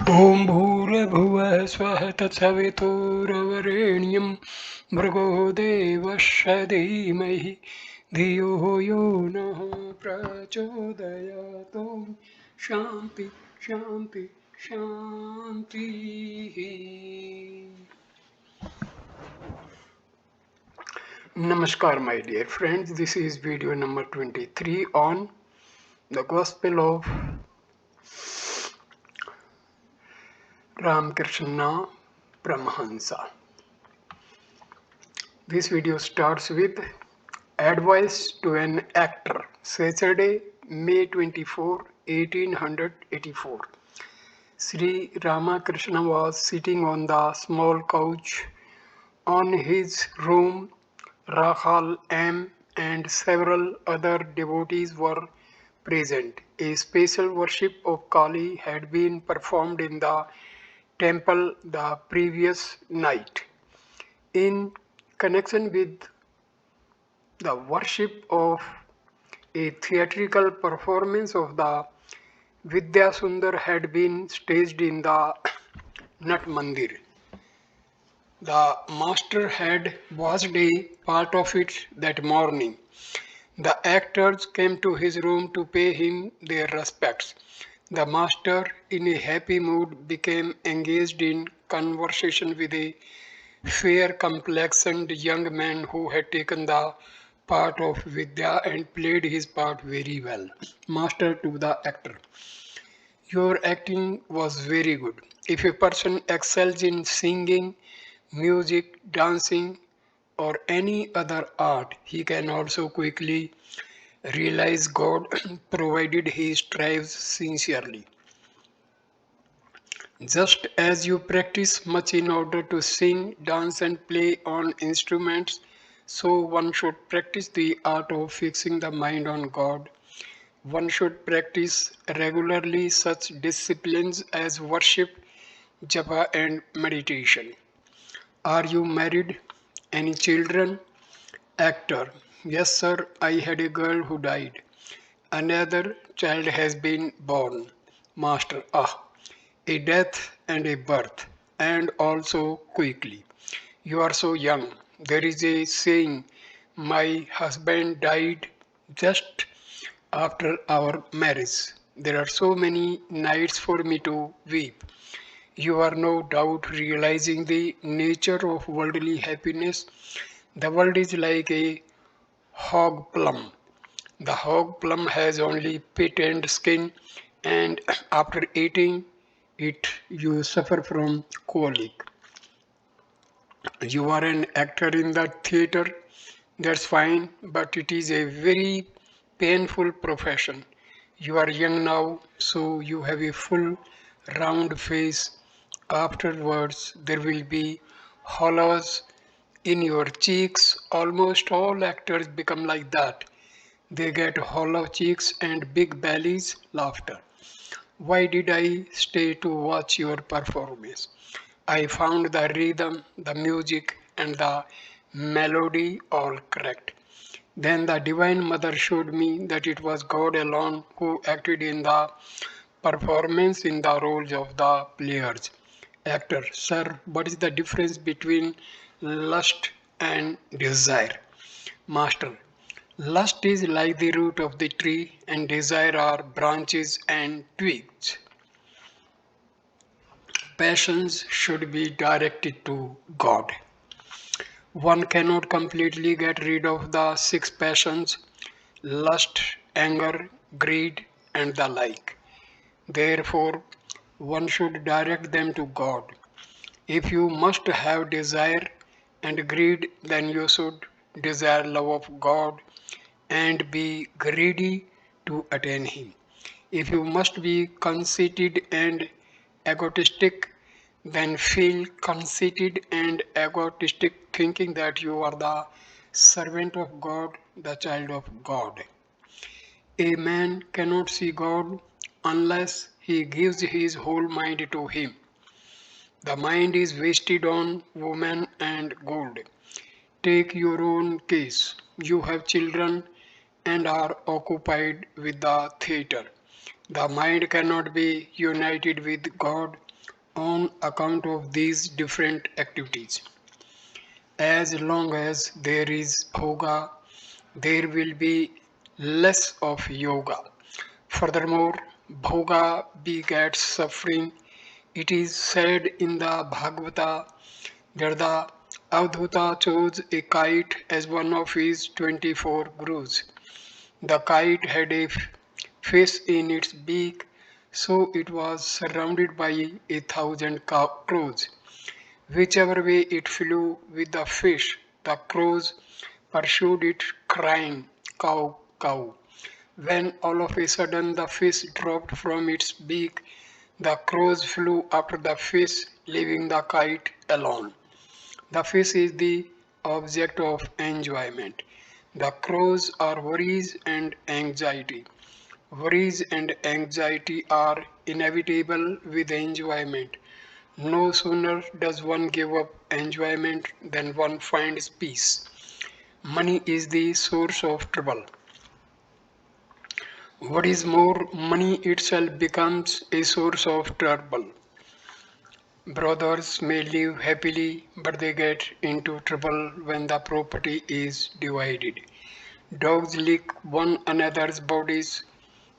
ॐ भूर्भुवः स्वः तत्सवितुर्वरेण्यं भर्गो देवस्य धीमहि धियो यो नः प्रचोदयात् ॐ शान्ति शान्ति शान्तिः. Namaskar, my dear friends. This is video number 23 on the Gospel of Ramakrishna Parmahamsa. This video starts with advice to an actor. Saturday, May 24, 1884. Sri Ramakrishna was sitting on the small couch on his room. Rahal M and several other devotees were present. A special worship of Kali had been performed in the temple the previous night. In connection with the worship of a theatrical performance of the Vidya Sundar had been staged in the Nat Mandir. The master had watched a part of it that morning. The actors came to his room to pay him their respects. The master, in a happy mood, became engaged in conversation with a fair complexioned young man who had taken the part of Vidya and played his part very well. Master to the actor. Your acting was very good. If a person excels in singing, music, dancing, or any other art, he can also quickly realize God provided he strives sincerely. Just as you practice much in order to sing, dance, and play on instruments, so one should practice the art of fixing the mind on God. One should practice regularly such disciplines as worship, japa, and meditation. Are you married? Any children? Actor. Yes, sir, I had a girl who died. Another child has been born. Master. Ah, a death and a birth, and also quickly. You are so young. There is a saying, my husband died just after our marriage. There are so many nights for me to weep. You are no doubt realizing the nature of worldly happiness. The world is like a hog plum. The hog plum has only pit and skin, and after eating it, you suffer from colic. You are an actor in the theater, that's fine, but it is a very painful profession. You are young now, so you have a full round face. Afterwards, there will be hollows in your cheeks. Almost all actors become like that. They get hollow cheeks and big bellies. Laughter. Why did I stay to watch your performance? I found the rhythm, the music, and the melody all correct. Then the Divine Mother showed me that it was God alone who acted in the performance in the roles of the players. Actor, sir, what is the difference between lust and desire? Master, lust is like the root of the tree, and desire are branches and twigs. Passions should be directed to God. One cannot completely get rid of the six passions lust, anger, greed, and the like. Therefore, one should direct them to God. If you must have desire and greed, then you should desire love of God and be greedy to attain Him. If you must be conceited and egotistic, then feel conceited and egotistic, thinking that you are the servant of God, the child of God. A man cannot see God unless he gives his whole mind to Him. The mind is wasted on woman and gold. Take your own case. You have children and are occupied with the theatre. The mind cannot be united with God. on account of these different activities. As long as there is bhoga, there will be less of yoga. Furthermore, bhoga begets suffering. It is said in the Bhagavata that the Avadhuta chose a kite as one of his 24 gurus. The kite had a fish in its beak, so it was surrounded by 1,000 crows. Whichever way it flew with the fish, the crows pursued it, crying, "Cow, cow." When all of a sudden the fish dropped from its beak, the crows flew after the fish, leaving the kite alone. The fish is the object of enjoyment. The crows are worries and anxiety. Worries and anxiety are inevitable with enjoyment. No sooner does one give up enjoyment than one finds peace. Money is the source of trouble. What is more, money itself becomes a source of trouble. Brothers may live happily, but they get into trouble when the property is divided. Dogs lick one another's bodies.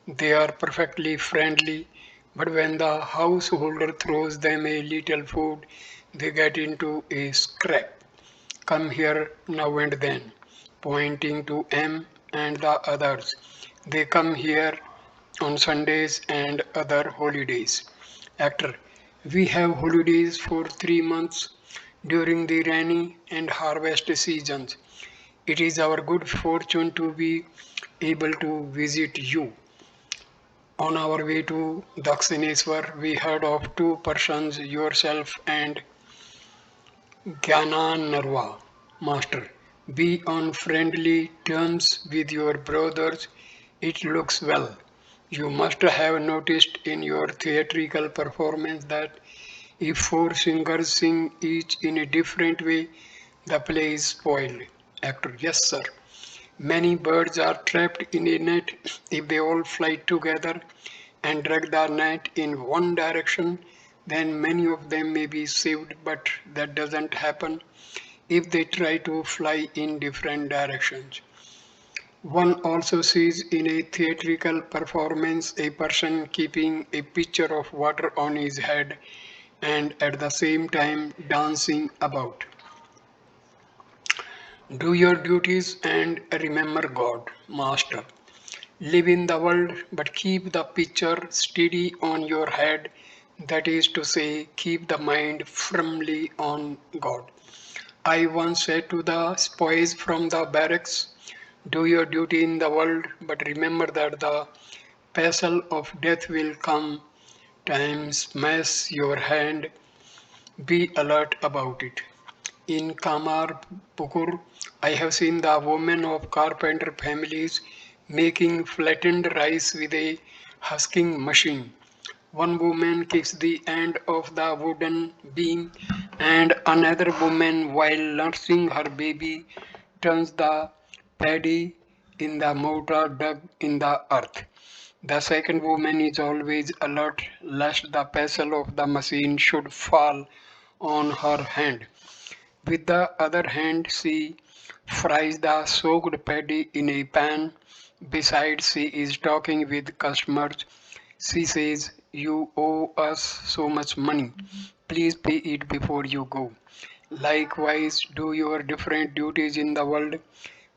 They are perfectly friendly, but when the householder throws them a little food, they get into a scrap. Come here now and then, pointing to M and the others. They come here on Sundays and other holidays. Actor, we have holidays for 3 months during the rainy and harvest seasons. It is our good fortune to be able to visit you. On our way to Dakshineswar, we heard of two persons, yourself and Gyananarva. Master, be on friendly terms with your brothers. It looks well. You must have noticed in your theatrical performance that if four singers sing each in a different way, the play is spoiled. Actor, yes, sir. Many birds are trapped in a net. If they all fly together and drag the net in one direction, then many of them may be saved, but that doesn't happen if they try to fly in different directions. One also sees in a theatrical performance a person keeping a pitcher of water on his head and at the same time dancing about. Do your duties and remember God, Master. Live in the world, but keep the picture steady on your head. That is to say, keep the mind firmly on God. I once said to the spoys from the barracks, do your duty in the world, but remember that the pestle of death will come. Time smash your hand. Be alert about it. In Kamarpukur, I have seen the women of carpenter families making flattened rice with a husking machine. One woman kicks the end of the wooden beam, and another woman, while nursing her baby, turns the paddy in the mortar dug in the earth. The second woman is always alert lest the pestle of the machine should fall on her hand. With the other hand, she fries the soaked paddy in a pan. Besides, she is talking with customers. She says, "You owe us so much money. Please pay it before you go." Likewise, do your different duties in the world,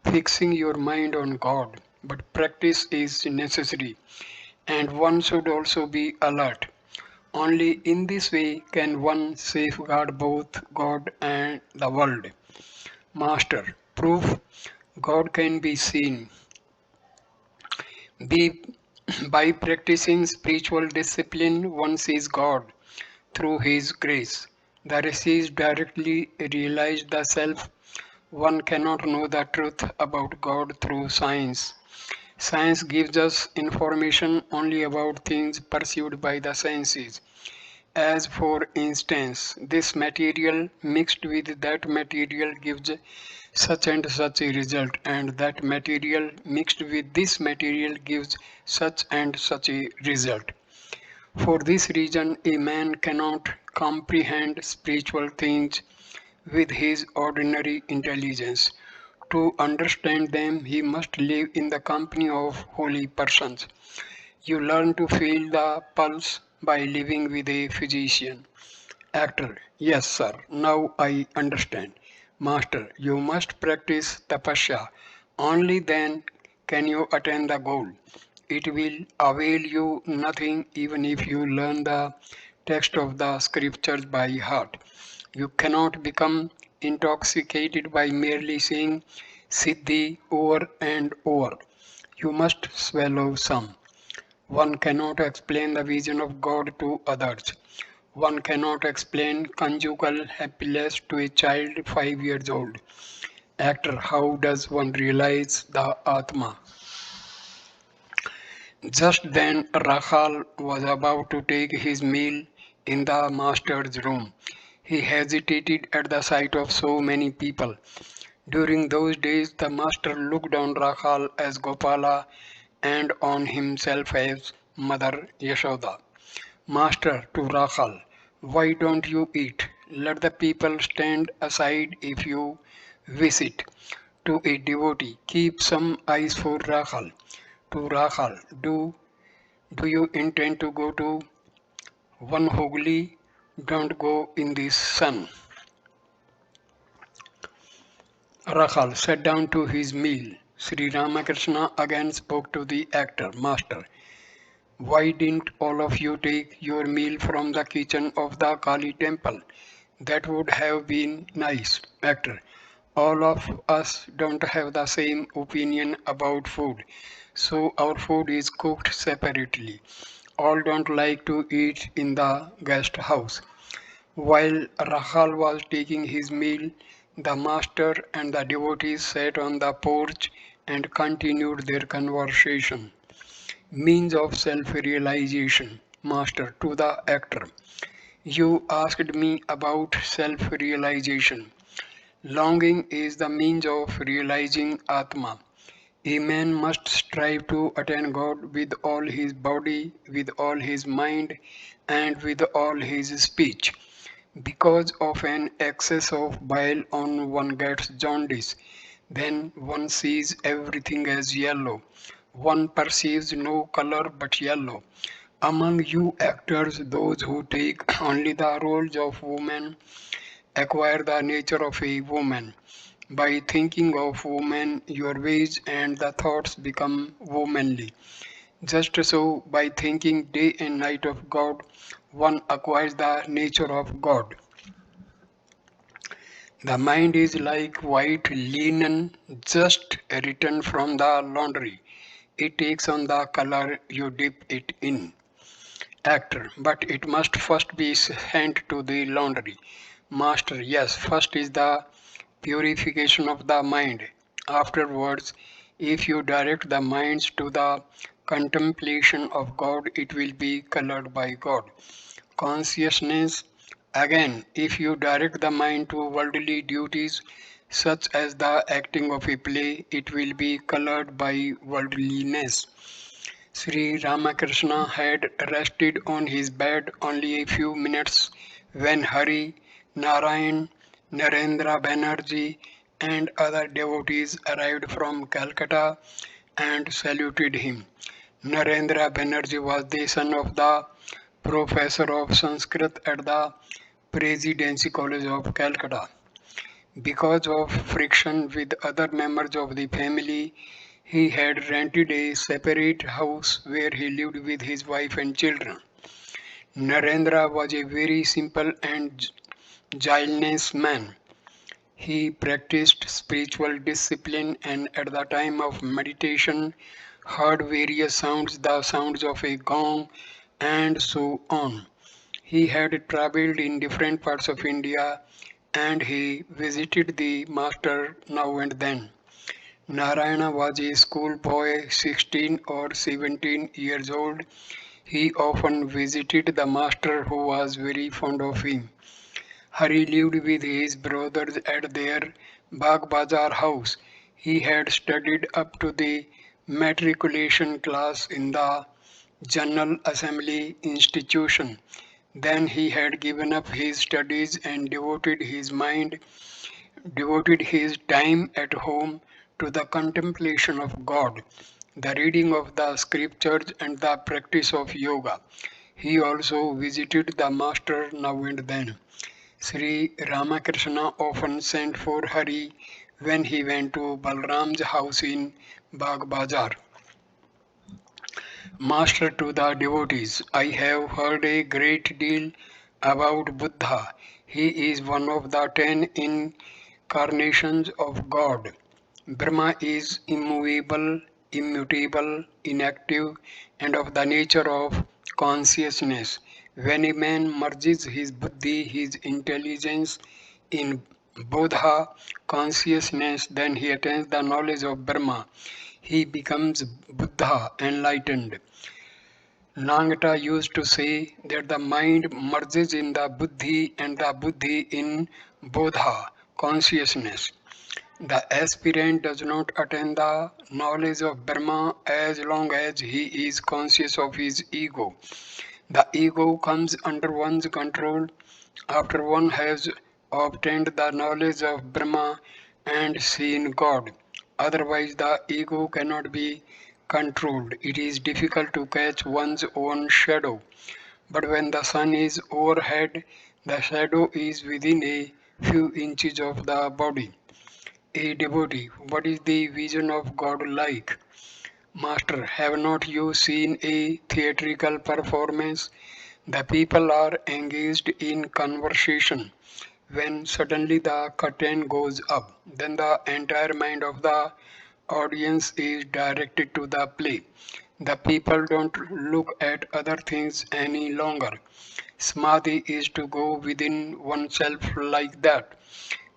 fixing your mind on God. But practice is necessary, and one should also be alert. Only in this way can one safeguard both God and the world. Master, proof God can be seen. Be, by practicing spiritual discipline, one sees God through His grace. The rishis directly realize the self. One cannot know the truth about God through science. Science gives us information only about things perceived by the senses. As for instance, this material mixed with that material gives such and such a result, and that material mixed with this material gives such and such a result. For this reason, a man cannot comprehend spiritual things with his ordinary intelligence. To understand them, he must live in the company of holy persons. You learn to feel the pulse by living with a physician. Actor: Yes, sir, now I understand. Master: You must practice tapasya. Only then can you attain the goal. It will avail you nothing even if you learn the text of the scriptures by heart. You cannot become intoxicated by merely saying Siddhi over and over. You must swallow some. One cannot explain the vision of God to others. One cannot explain conjugal happiness to a child 5 years old. Actor: How does one realize the Atma? Just then Rakhal was about to take his meal in the master's room. He hesitated at the sight of so many people. During those days, the master looked on Rakhal as Gopala and on himself as Mother Yashoda. Master to Rakhal: Why don't you eat? Let the people stand aside if you wish it. To a devotee: Keep some ice for Rakhal. To Rakhal: Do you intend to go to one Hogli? Don't go in the sun. Rakhal sat down to his meal. Sri Ramakrishna again spoke to the actor. Master: Why didn't all of you take your meal from the kitchen of the Kali temple? That would have been nice. Actor: All of us don't have the same opinion about food, so our food is cooked separately. All don't like to eat in the guest house. While Rahal was taking his meal, the master and the devotees sat on the porch and continued their conversation. Means of self-realization. Master to the actor: You asked me about self-realization. Longing is the means of realizing Atma. A man must strive to attain God with all his body, with all his mind, and with all his speech. Because of an excess of bile on one gets jaundice. Then one sees everything as yellow. One perceives no color but yellow. Among you actors, those who take only the roles of women acquire the nature of a woman. By thinking of woman, your ways and the thoughts become womanly. Just so, by thinking day and night of God, one acquires the nature of God. The mind is like white linen just returned from the laundry. It takes on the color you dip it in. Actor: But it must first be sent to the laundry. Master: Yes, first is the purification of the mind. Afterwards, if you direct the minds to the contemplation of God, it will be colored by God. Consciousness: Again, if you direct the mind to worldly duties, such as the acting of a play, it will be colored by worldliness. Sri Ramakrishna had rested on his bed only a few minutes when Hari, Narayan, Narendra Banerjee, and other devotees arrived from Calcutta and saluted him. Narendra Banerjee was the son of the professor of Sanskrit at the Presidency College of Calcutta. Because of friction with other members of the family, he had rented a separate house where he lived with his wife and children. Narendra was a very simple and guileless man. He practiced spiritual discipline and at the time of meditation heard various sounds, the sounds of a gong, and so on. He had traveled in different parts of India and he visited the master now and then. Narayana was a schoolboy, 16 or 17 years old. He often visited the master who was very fond of him. Hari lived with his brothers at their Bagh Bazar house. He had studied up to the matriculation class in the General Assembly institution. Then he had given up his studies and devoted his time at home to the contemplation of God, the reading of the scriptures, and the practice of yoga. He also visited the master now and then. Sri Ramakrishna often sent for Hari when he went to Balram's house in Bagh Bazar. Master to the devotees, I have heard a great deal about Buddha. He is one of the 10 incarnations of God. Brahma is immovable, immutable, inactive, and of the nature of consciousness. When a man merges his buddhi, his intelligence, in Bodha consciousness, then he attains the knowledge of Brahma. He becomes Buddha, enlightened. Nagata used to say that the mind merges in the buddhi and the buddhi in bodha, consciousness. The aspirant does not attain the knowledge of Brahma as long as he is conscious of his ego. The ego comes under one's control after one has obtained the knowledge of Brahma and seen God. Otherwise, the ego cannot be controlled. It is difficult to catch one's own shadow. But when the sun is overhead, the shadow is within a few inches of the body. A devotee, what is the vision of God like? Master, have not you seen a theatrical performance? The people are engaged in conversation. When suddenly the curtain goes up, then the entire mind of the audience is directed to the play. The people don't look at other things any longer. Samadhi is to go within oneself like that.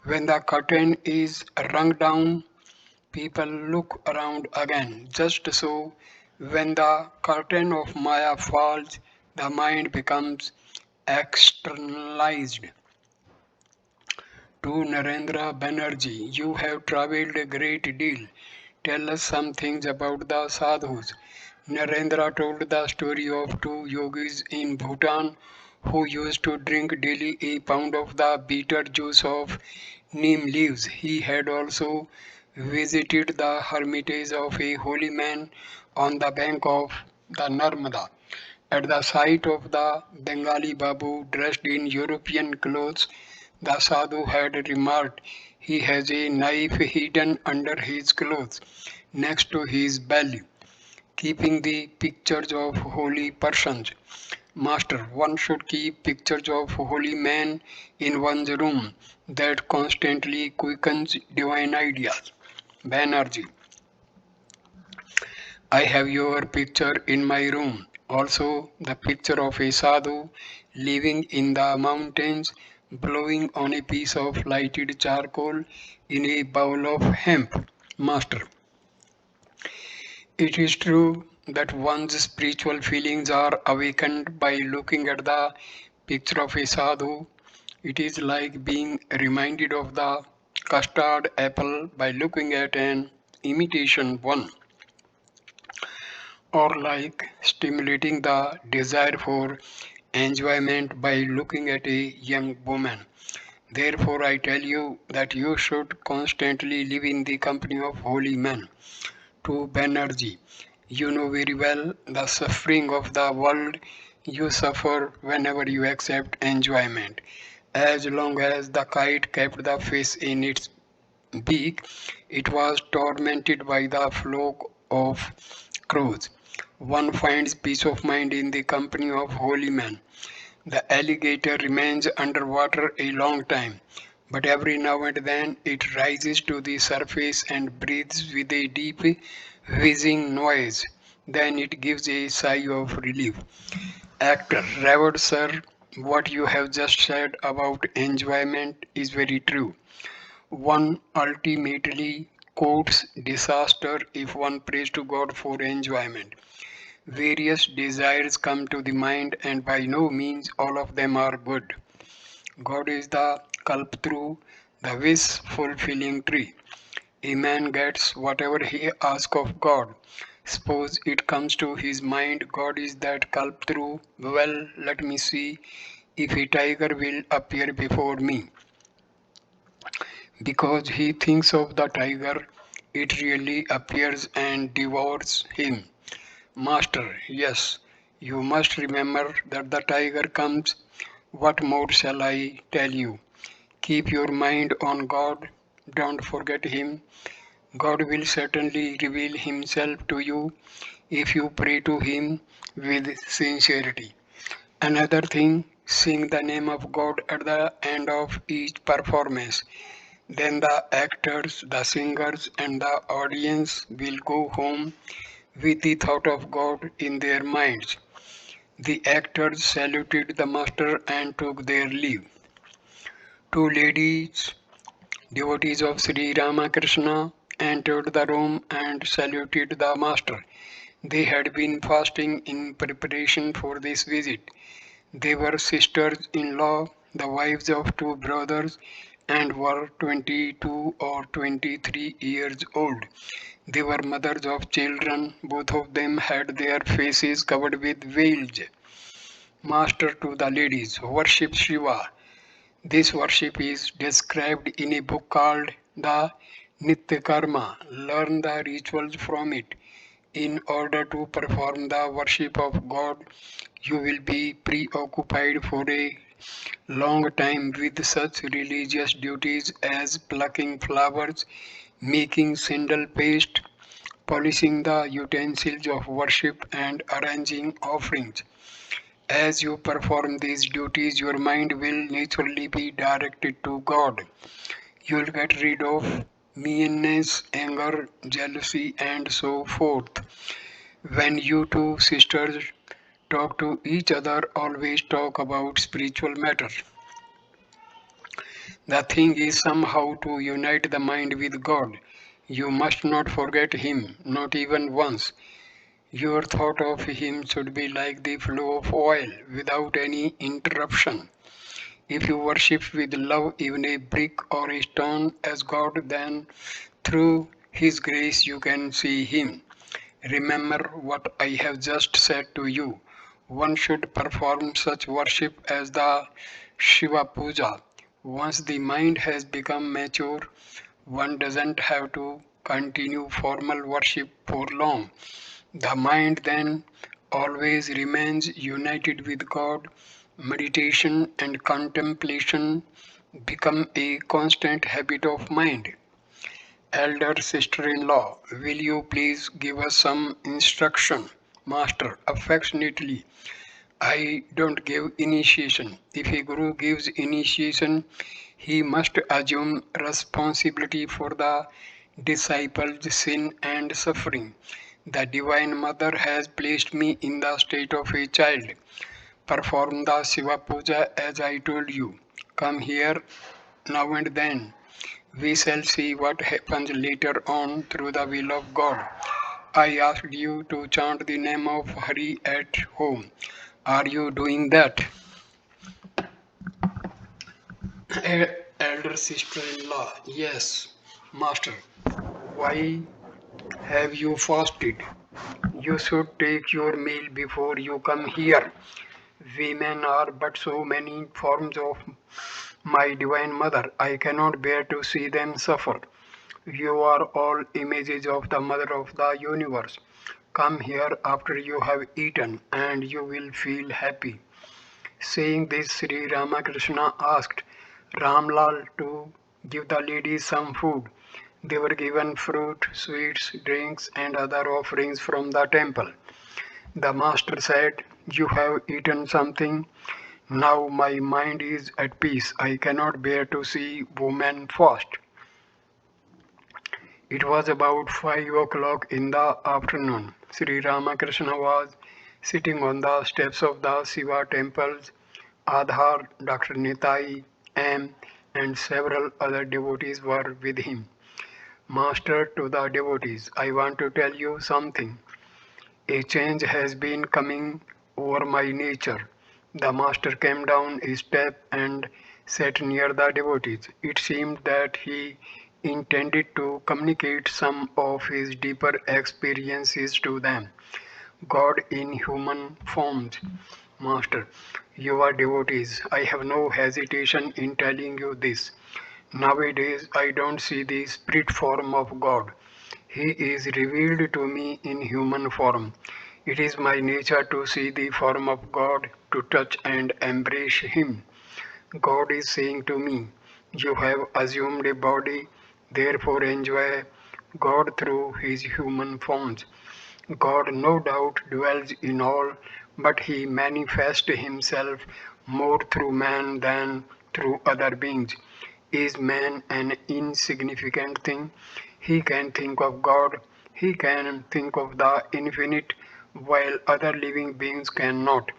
When the curtain is rung down, people look around again. Just so, when the curtain of Maya falls, the mind becomes externalized. To Narendra Banerjee, you have travelled a great deal. Tell us some things about the sadhus. Narendra told the story of two yogis in Bhutan who used to drink daily a pound of the bitter juice of neem leaves. He had also visited the hermitage of a holy man on the bank of the Narmada. At the sight of the Bengali Babu dressed in European clothes, the sadhu had remarked, he has a knife hidden under his clothes, next to his belly, keeping the pictures of holy persons. Master, one should keep pictures of holy men in one's room. That constantly quickens divine ideas. Banerjee, I have your picture in my room. Also, the picture of a sadhu living in the mountains, blowing on a piece of lighted charcoal in a bowl of hemp. Master, it is true that one's spiritual feelings are awakened by looking at the picture of a sadhu. It is like being reminded of the custard apple by looking at an imitation one, or like stimulating the desire for enjoyment by looking at a young woman. Therefore, I tell you that you should constantly live in the company of holy men. To Banerjee, you know very well the suffering of the world. You suffer whenever you accept enjoyment. As long as the kite kept the fish in its beak, it was tormented by the flock of crows. One finds peace of mind in the company of holy men. The alligator remains underwater a long time, but every now and then it rises to the surface and breathes with a deep whizzing noise. Then it gives a sigh of relief. Actor, Revered sir, what you have just said about enjoyment is very true. One ultimately quotes disaster if one prays to God for enjoyment. Various desires come to the mind, and by no means all of them are good. God is the Kalpatru, the wish fulfilling tree. A man gets whatever he asks of God. Suppose it comes to his mind, God is that Kalpatru. Well, let me see if a tiger will appear before me. Because he thinks of the tiger, it really appears and devours him. Master, yes, you must remember that the tiger comes. What more shall I tell you? Keep your mind on God. Don't forget Him. God will certainly reveal Himself to you if you pray to Him with sincerity. Another thing, sing the name of God at the end of each performance. Then the actors, the singers, and the audience will go home with the thought of God in their minds. The actors saluted the master and took their leave. Two ladies, devotees of Sri Ramakrishna, entered the room and saluted the master. They had been fasting in preparation for this visit. They were sisters in law, the wives of two brothers, and were 22 or 23 years old. They were mothers of children. Both of them had their faces covered with veils. Master to the ladies, worship Shiva. This worship is described in a book called the Nitya Karma. Learn the rituals from it. In order to perform the worship of God, you will be preoccupied for a long time with such religious duties as plucking flowers, making sandal paste, polishing the utensils of worship, and arranging offerings. As you perform these duties, your mind will naturally be directed to God. You'll get rid of meanness, anger, jealousy, and so forth. When you two sisters talk to each other, always talk about spiritual matters. The thing is somehow to unite the mind with God. You must not forget Him, not even once. Your thought of Him should be like the flow of oil, without any interruption. If you worship with love even a brick or a stone as God, then through His grace you can see Him. Remember what I have just said to you. One should perform such worship as the Shiva Puja. Once the mind has become mature, one doesn't have to continue formal worship for long. The mind then always remains united with God. Meditation and contemplation become a constant habit of mind. Elder sister in law, will you please give us some instruction? Master, affectionately, I don't give initiation. If a guru gives initiation, he must assume responsibility for the disciples' sin and suffering. The Divine Mother has placed me in the state of a child. Perform the Shiva Puja as I told you. Come here now and then. We shall see what happens later on through the will of God. I asked you to chant the name of Hari at home. Are you doing that? Elder sister-in-law, yes, master. Why have you fasted? You should take your meal before you come here. Women are but so many forms of my divine mother. I cannot bear to see them suffer. You are all images of the mother of the universe. Come here after you have eaten, and you will feel happy. Saying this, Sri Ramakrishna asked Ramlal to give the ladies some food. They were given fruit, sweets, drinks, and other offerings from the temple. The master said, "You have eaten something. Now my mind is at peace. I cannot bear to see women fast." It was about 5 o'clock in the afternoon. Sri Ramakrishna was sitting on the steps of the Shiva temples. Adhar, Dr. Nitai, M, and several other devotees were with him. Master to the devotees, I want to tell you something. A change has been coming over my nature. The master came down a step and sat near the devotees. It seemed that he intended to communicate some of his deeper experiences to them. God in human forms. Master, you are devotees. I have no hesitation in telling you this. Nowadays, I don't see the spirit form of God. He is revealed to me in human form. It is my nature to see the form of God, to touch and embrace Him. God is saying to me, you have assumed a body, therefore enjoy God through His human forms. God no doubt dwells in all, but He manifests Himself more through man than through other beings. Is man an insignificant thing? He can think of God, he can think of the infinite, while other living beings cannot.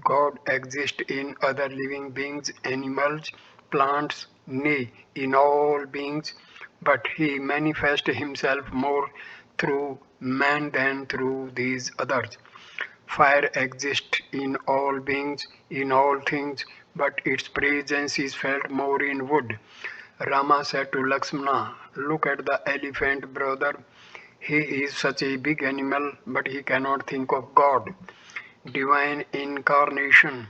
God exists in other living beings, animals, plants, nay, in all beings, but He manifests Himself more through man than through these others. Fire exists in all beings, in all things, but its presence is felt more in wood. Rama said to Lakshmana, look at the elephant, brother. He is such a big animal, but he cannot think of God. Divine incarnation.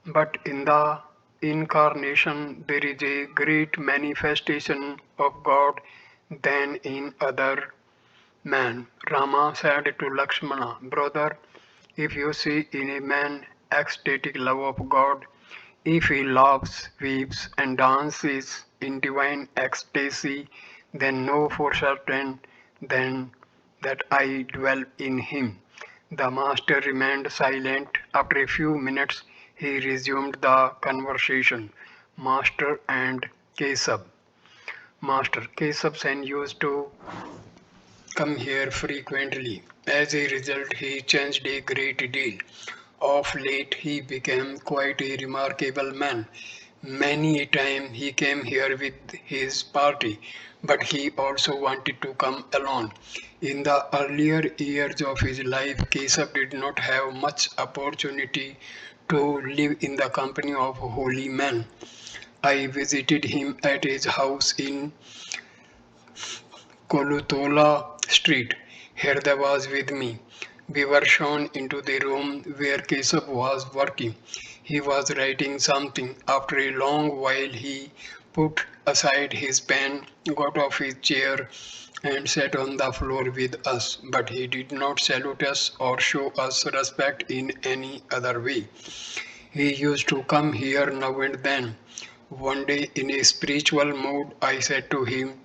But in the incarnation, there is a great manifestation of God than in other man. Rama said to Lakshmana, brother, if you see in a man ecstatic love of God, if he laughs, weeps, and dances in divine ecstasy, then know for certain then that I dwell in him. The master remained silent. After a few minutes, he resumed the conversation. Master and Kesab. Master Kesab Sen used to come here frequently. As a result, he changed a great deal. Of late, he became quite a remarkable man. Many a time he came here with his party, but he also wanted to come alone. In the earlier years of his life, Kesab did not have much opportunity to live in the company of holy men. I visited him at his house in Kolutola Street. Herda was with me. We were shown into the room where Kesab was working. He was writing something. After a long while, he put aside his pen, got off his chair, and sat on the floor with us. But he did not salute us or show us respect in any other way. He used to come here now and then. One day, in a spiritual mood, I said to him,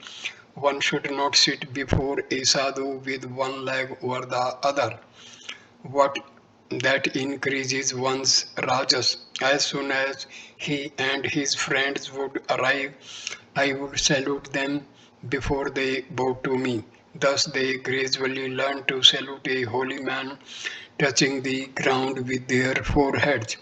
one should not sit before a sadhu with one leg over the other. What that increases one's rajas. As soon as he and his friends would arrive, I would salute them before they bowed to me. Thus they gradually learned to salute a holy man, touching the ground with their foreheads.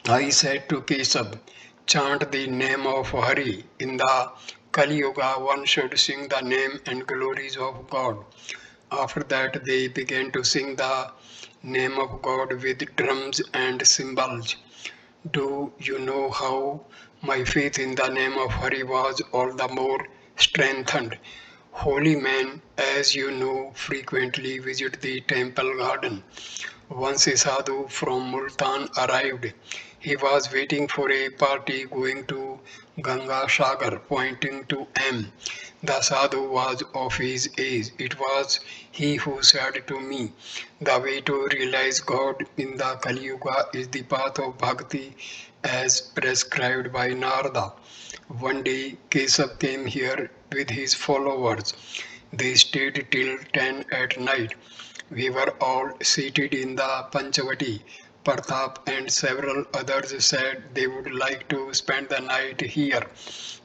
I said to Kesab, chant the name of Hari. In the Kali Yuga, one should sing the name and glories of God. After that, they began to sing the name of God with drums and cymbals. Do you know how my faith in the name of Hari was all the more strengthened? Holy men, as you know, frequently visit the temple garden. Once a sadhu from Multan arrived. He was waiting for a party going to Ganga Sagar, pointing to M. The sadhu was of his age. It was he who said to me, the way to realize God in the Kali Yuga is the path of bhakti as prescribed by Narada. One day, Kesab came here with his followers. They stayed till 10 at night. We were all seated in the Panchavati. Partap and several others said they would like to spend the night here.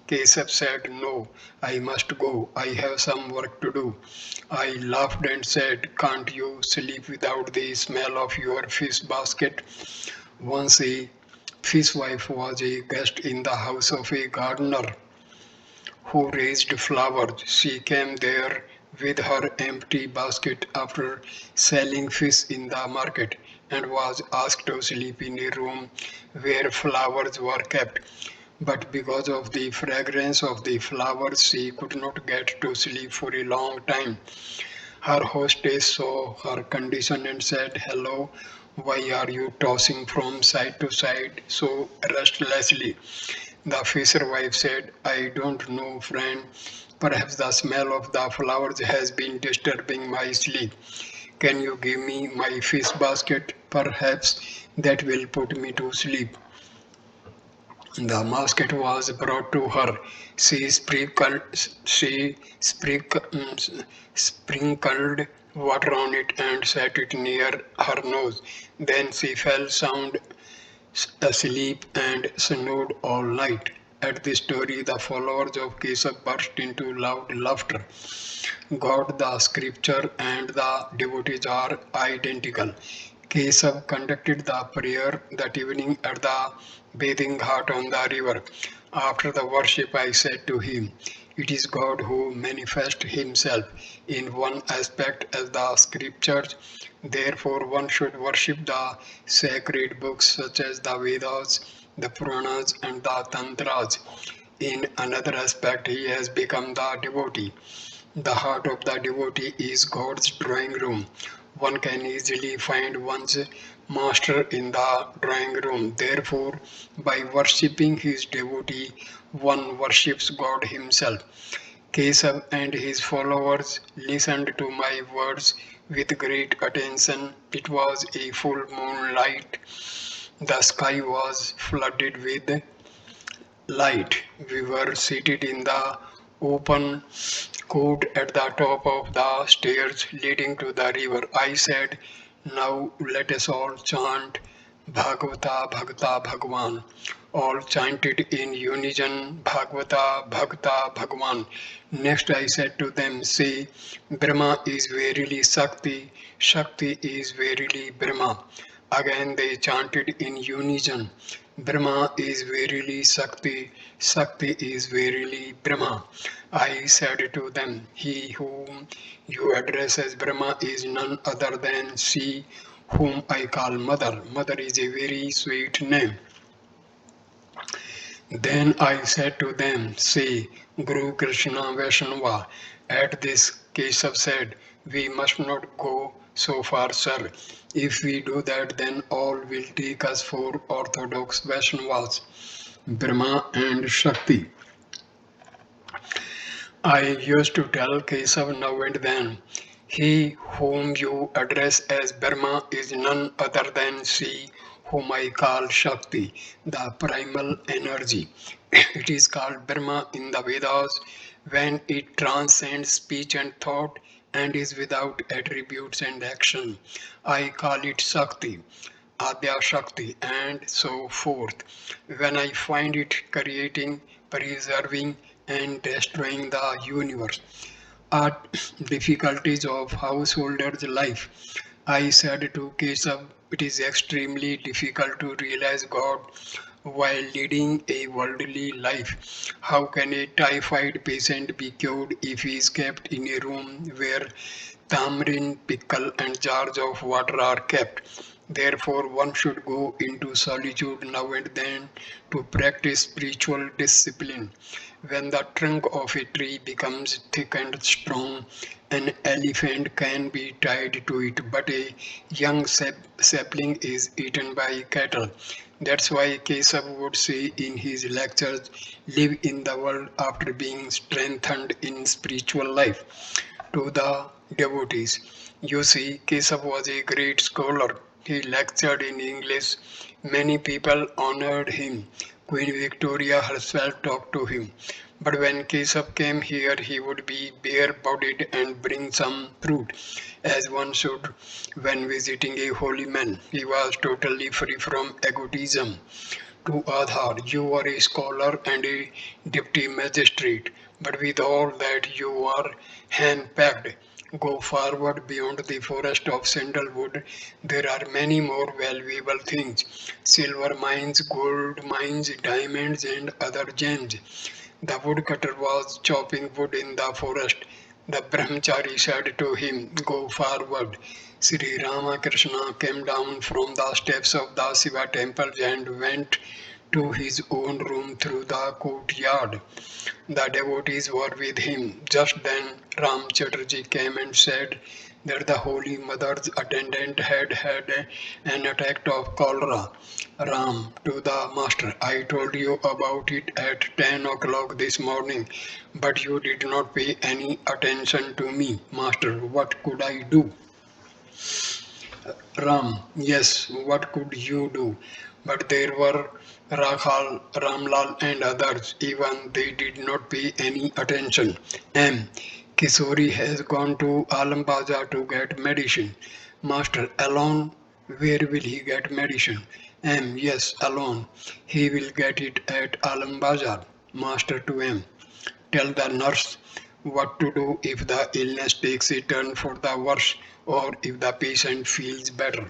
Kesab said, no, I must go. I have some work to do. I laughed and said, can't you sleep without the smell of your fish basket? Once a fishwife was a guest in the house of a gardener who raised flowers. She came there with her empty basket after selling fish in the market, and was asked to sleep in a room where flowers were kept. But because of the fragrance of the flowers, she could not get to sleep for a long time. Her hostess saw her condition and said, "Hello, why are you tossing from side to side so restlessly?" The fisherwife said, "I don't know, friend. Perhaps the smell of the flowers has been disturbing my sleep. Can you give me my fish basket? Perhaps that will put me to sleep." The basket was brought to her. She sprinkled water on it and set it near her nose. Then she fell sound asleep and snored all night. At this story, the followers of Keshav burst into loud laughter. God, the scripture, and the devotees are identical. Keshav conducted the prayer that evening at the bathing hut on the river. After the worship, I said to him, "It is God who manifests himself in one aspect as the scriptures. Therefore, one should worship the sacred books such as the Vedas, the Puranas, and the Tantras. In another aspect, he has become the devotee. The heart of the devotee is God's drawing room. One can easily find one's master in the drawing room. Therefore, by worshipping his devotee, one worships God himself." Keshav and his followers listened to my words with great attention. It was a full moonlight. The sky was flooded with light. We were seated in the open court at the top of the stairs leading to the river. I said, "Now let us all chant Bhagavata Bhagata Bhagwan." All chanted in unison, Bhagavata Bhagata Bhagwan. Next I said to them, "Say, Brahma is verily Shakti, Shakti is verily Brahma." Again they chanted in unison, "Brahma is verily Shakti, Shakti is verily Brahma." I said to them, "He whom you address as Brahma is none other than she whom I call Mother. Mother is a very sweet name." Then I said to them, "Say, Guru Krishna Vaishnava." At this, Keshav said, "We must not go so far, sir. If we do that, then all will take us for orthodox Vaishnavas, Brahma and Shakti." I used to tell Keshav now and then, "He whom you address as Brahma is none other than she whom I call Shakti, the primal energy. It is called Brahma in the Vedas when it transcends speech and thought and is without attributes and action. I call it Shakti, Adya Shakti, and so forth. When I find it creating, preserving, and destroying the universe. Are difficulties of householder's life. I said to Keshav, it is extremely difficult to realize God while leading a worldly life. How can a typhoid patient be cured if he is kept in a room where tamarind, pickle, and jars of water are kept? Therefore, one should go into solitude now and then to practice spiritual discipline. When the trunk of a tree becomes thick and strong, an elephant can be tied to it, but a young sapling is eaten by cattle. That's why Keshav would say in his lectures, "Live in the world after being strengthened in spiritual life." To the devotees, you see, Keshav was a great scholar. He lectured in English. Many people honored him. Queen Victoria herself talked to him. But when Keshav came here, he would be bare-bodied and bring some fruit, as one should when visiting a holy man. He was totally free from egotism. To Aadhar, you are a scholar and a deputy magistrate, but with all that you are hand-packed. Go forward beyond the forest of sandalwood. There are many more valuable things: silver mines, gold mines, diamonds, and other gems. The woodcutter was chopping wood in the forest. The brahmachari said to him, "Go forward." Sri Ramakrishna came down from the steps of the Shiva temple and went to his own room through the courtyard. The devotees were with him. Just then Ram Chatterjee came and said that the Holy Mother's attendant had had an attack of cholera. Ram to the master, "I told you about it at 10 o'clock this morning, but you did not pay any attention to me. Master, what could I do?" Ram, yes, what could you do? But there were Rakhal, Ramlal and others, even they did not pay any attention. M. Kisori has gone to Alambaza to get medicine. Master, alone? Where will he get medicine? M. Yes, alone. He will get it at Alambazar. Master to M. Tell the nurse what to do if the illness takes a turn for the worse or if the patient feels better.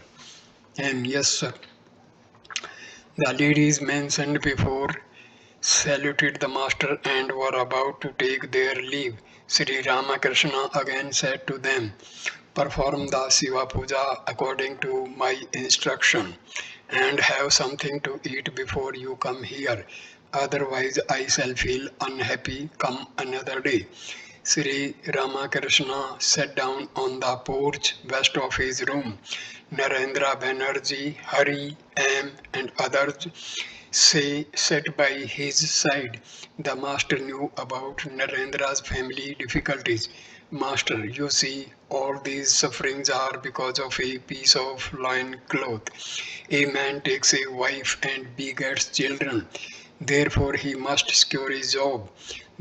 And yes, sir. The ladies mentioned before saluted the master and were about to take their leave. Sri Ramakrishna again said to them, "Perform the Shiva Puja according to my instruction and have something to eat before you come here. Otherwise, I shall feel unhappy come another day." Sri Ramakrishna sat down on the porch west of his room. Narendra Banerjee, Hari, M, and others sat by his side. The master knew about Narendra's family difficulties. "Master, you see, all these sufferings are because of a piece of loin cloth. A man takes a wife and begets children. Therefore, he must secure his job.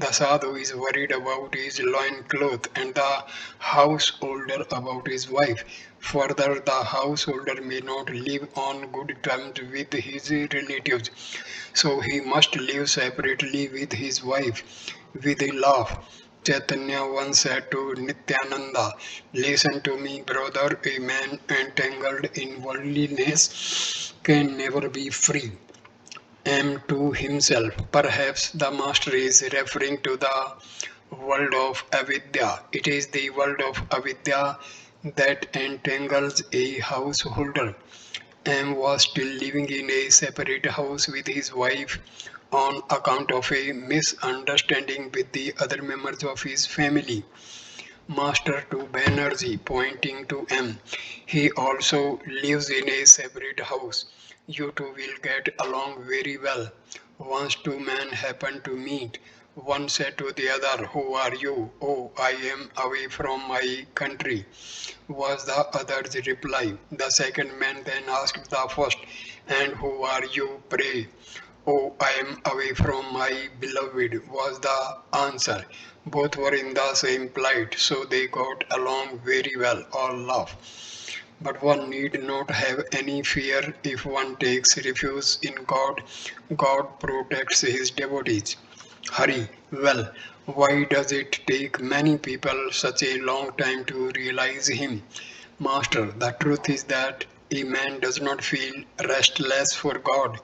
The sadhu is worried about his loin cloth and the householder about his wife. Further, the householder may not live on good terms with his relatives, so he must live separately with his wife." With a laugh, Chaitanya once said to Nityananda, "Listen to me, brother, a man entangled in worldliness can never be free." M to himself, perhaps the master is referring to the world of avidya. It is the world of avidya that entangles a householder. M was still living in a separate house with his wife on account of a misunderstanding with the other members of his family. Master to Banerjee, pointing to M. "He also lives in a separate house. You two will get along very well." Once two men happened to meet. One said to the other, "Who are you?" "Oh, I am away from my country," was the other's reply. The second man then asked the first, "And who are you, pray?" "Oh, I am away from my beloved," was the answer. Both were in the same plight, so they got along very well. All laughed. But one need not have any fear if one takes refuge in God. God protects his devotees. Hari, well, why does it take many people such a long time to realize him? Master, the truth is that a man does not feel restless for God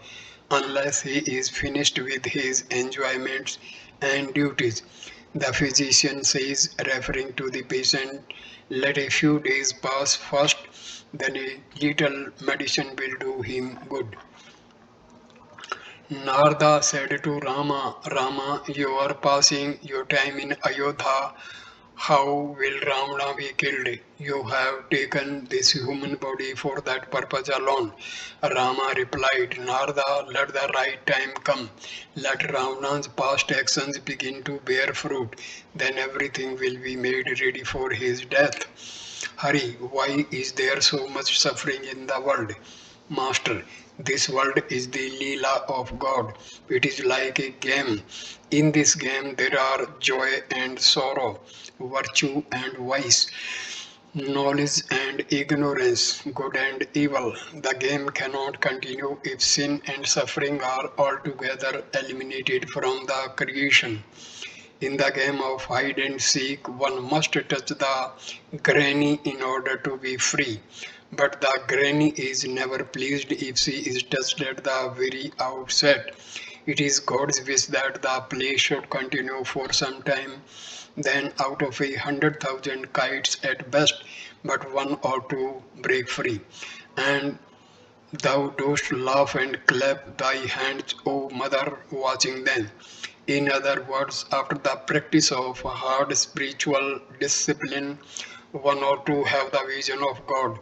unless he is finished with his enjoyments and duties. The physician says, referring to the patient, "Let a few days pass first, then a little medicine will do him good." Narada said to Rama, "Rama, you are passing your time in Ayodhya. How will Ravana be killed? You have taken this human body for that purpose alone." Rama replied, "Narada, let the right time come. Let Ravana's past actions begin to bear fruit. Then everything will be made ready for his death." Hari, why is there so much suffering in the world? Master, this world is the Leela of God. It is like a game. In this game there are joy and sorrow, virtue and vice, knowledge and ignorance, good and evil. The game cannot continue if sin and suffering are altogether eliminated from the creation. In the game of hide and seek, one must touch the granny in order to be free. But the granny is never pleased if she is touched at the very outset. It is God's wish that the play should continue for some time. Then out of 100,000 kites at best, but one or two break free. And thou dost laugh and clap thy hands, O mother, watching them. In other words, after the practice of hard spiritual discipline, one or two have the vision of God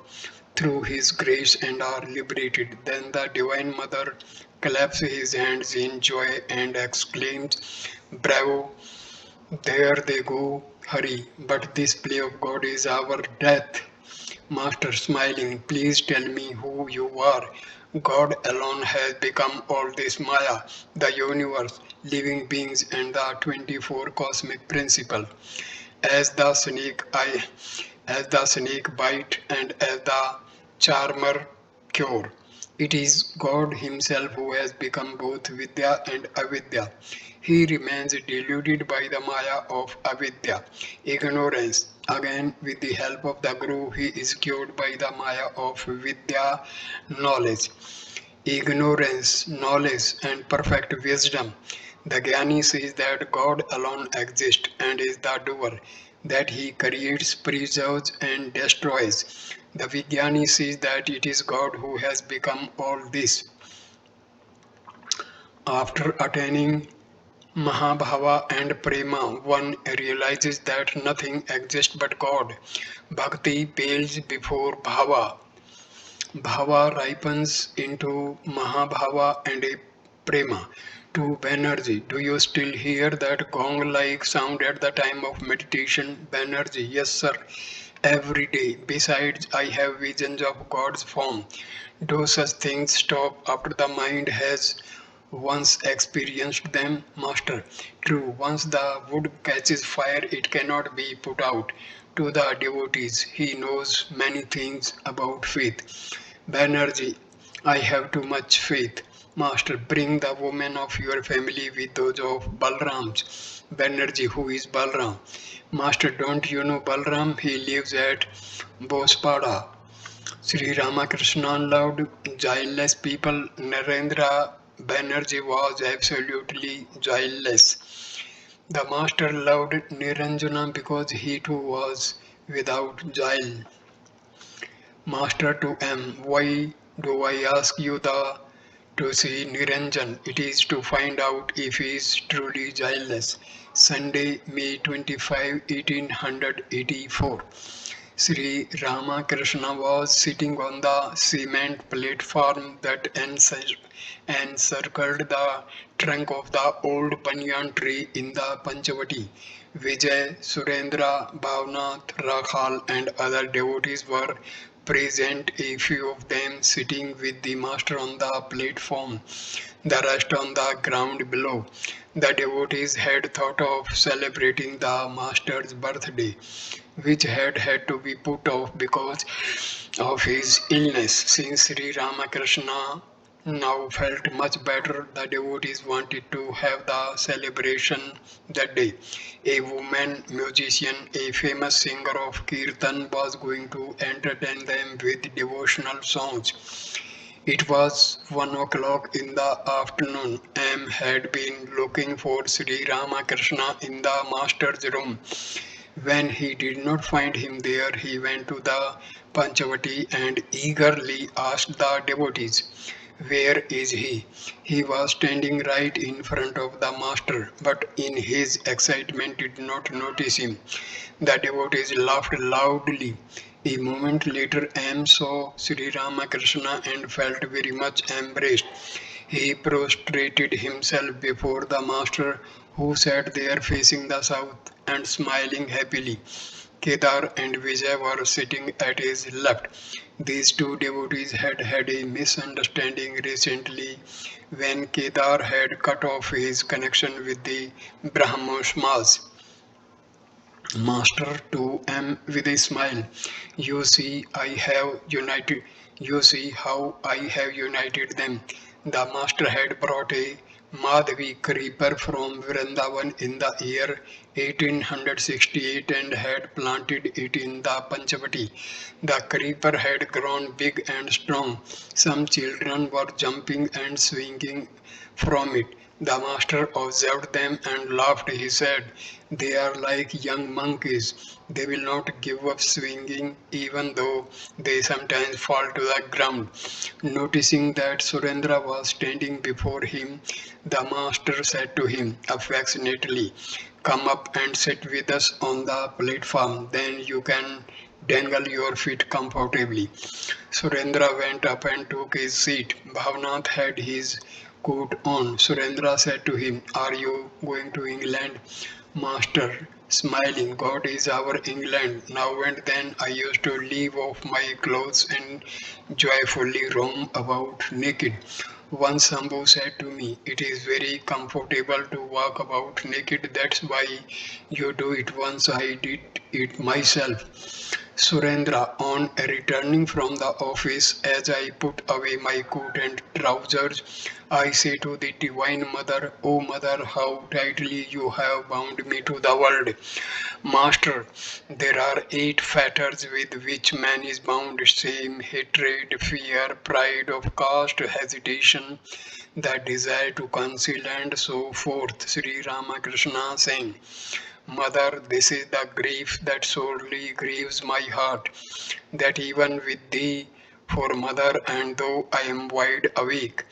through His grace and are liberated. Then the Divine Mother claps his hands in joy and exclaims, Bravo, there they go, hurry. But this play of God is our death. Master smiling, please tell me who you are. God alone has become all this Maya, the universe, living beings, and the 24 cosmic principle. As the snake I as the snake bite and as the charmer cure. It is God Himself who has become both Vidya and Avidya. He remains deluded by the Maya of Avidya, ignorance. Again, with the help of the Guru, he is cured by the Maya of Vidya, knowledge. Ignorance, knowledge, and perfect wisdom. The Jnani says that God alone exists and is the doer, that He creates, preserves, and destroys. The Vijnani says that it is God who has become all this. After attaining Mahabhava and Prema, one realizes that nothing exists but God. Bhakti pales before Bhava. Bhava ripens into Mahabhava and a Prema. To Banerjee, do you still hear that gong-like sound at the time of meditation? Banerjee, yes sir, every day. Besides, I have visions of God's form. Do such things stop after the mind has once experienced them? Master, true, once the wood catches fire, it cannot be put out. To the devotees, he knows many things about faith. Banerjee, I have too much faith. Master, bring the women of your family with those of Balram's. Banerjee, who is Balram? Master, don't you know Balram? He lives at Bospada. Sri Ramakrishna loved joyless people. Narendra Banerjee was absolutely joyless. The master loved Niranjana because he too was without joy. Master to M. Why do I ask you to see Niranjan? It is to find out if he is truly joyless. Sunday, May 25, 1884. Sri Ramakrishna was sitting on the cement platform that encircled the trunk of the old banyan tree in the Panchavati. Vijay, Surendra, Bhavnath, Rakhal, and other devotees were present, a few of them sitting with the master on the platform, the rest on the ground below. The devotees had thought of celebrating the master's birthday, which had to be put off because of his illness. Since Sri Ramakrishna now felt much better, the devotees wanted to have the celebration that day. A woman musician, a famous singer of Kirtan, was going to entertain them with devotional songs. It was 1 o'clock in the afternoon. M had been looking for Sri Ramakrishna in the master's room. When he did not find him there, he went to the Panchavati and eagerly asked the devotees, Where is he? He was standing right in front of the master, but in his excitement did not notice him. The devotees laughed loudly. A moment later, M saw Sri Ramakrishna and felt very much embarrassed. He prostrated himself before the master, who sat there facing the south and smiling happily. Kedar and Vijay were sitting at his left. These two devotees had had a misunderstanding recently when Kedar had cut off his connection with the Brahmosmas. Master to M with a smile. You see, I have united. You see how I have united them. The master had brought a Madhavi creeper from Vrindavan in the year 1868 and had planted it in the Panchavati. The creeper had grown big and strong. Some children were jumping and swinging from it. The master observed them and laughed. He said, "They are like young monkeys. They will not give up swinging even though they sometimes fall to the ground." Noticing that Surendra was standing before him, the master said to him affectionately, "Come up and sit with us on the platform. Then you can dangle your feet comfortably." Surendra went up and took his seat. Bhavnath had his coat on. Surendra said to him, "Are you going to England?" Master, smiling, "God is our England. Now and then I used to leave off my clothes and joyfully roam about naked." Once Sambhu said to me, "It is very comfortable to walk about naked. That's why you do it." Once I did it myself. Surendra, on returning from the office, as I put away my coat and trousers, I say to the Divine Mother, "O Mother, how tightly you have bound me to the world." Master, there are 8 fetters with which man is bound: shame, hatred, fear, pride of caste, hesitation, the desire to conceal, and so forth. Sri Ramakrishna saying, "Mother, this is the grief that sorely grieves my heart, that even with thee for mother, and though I am wide awake,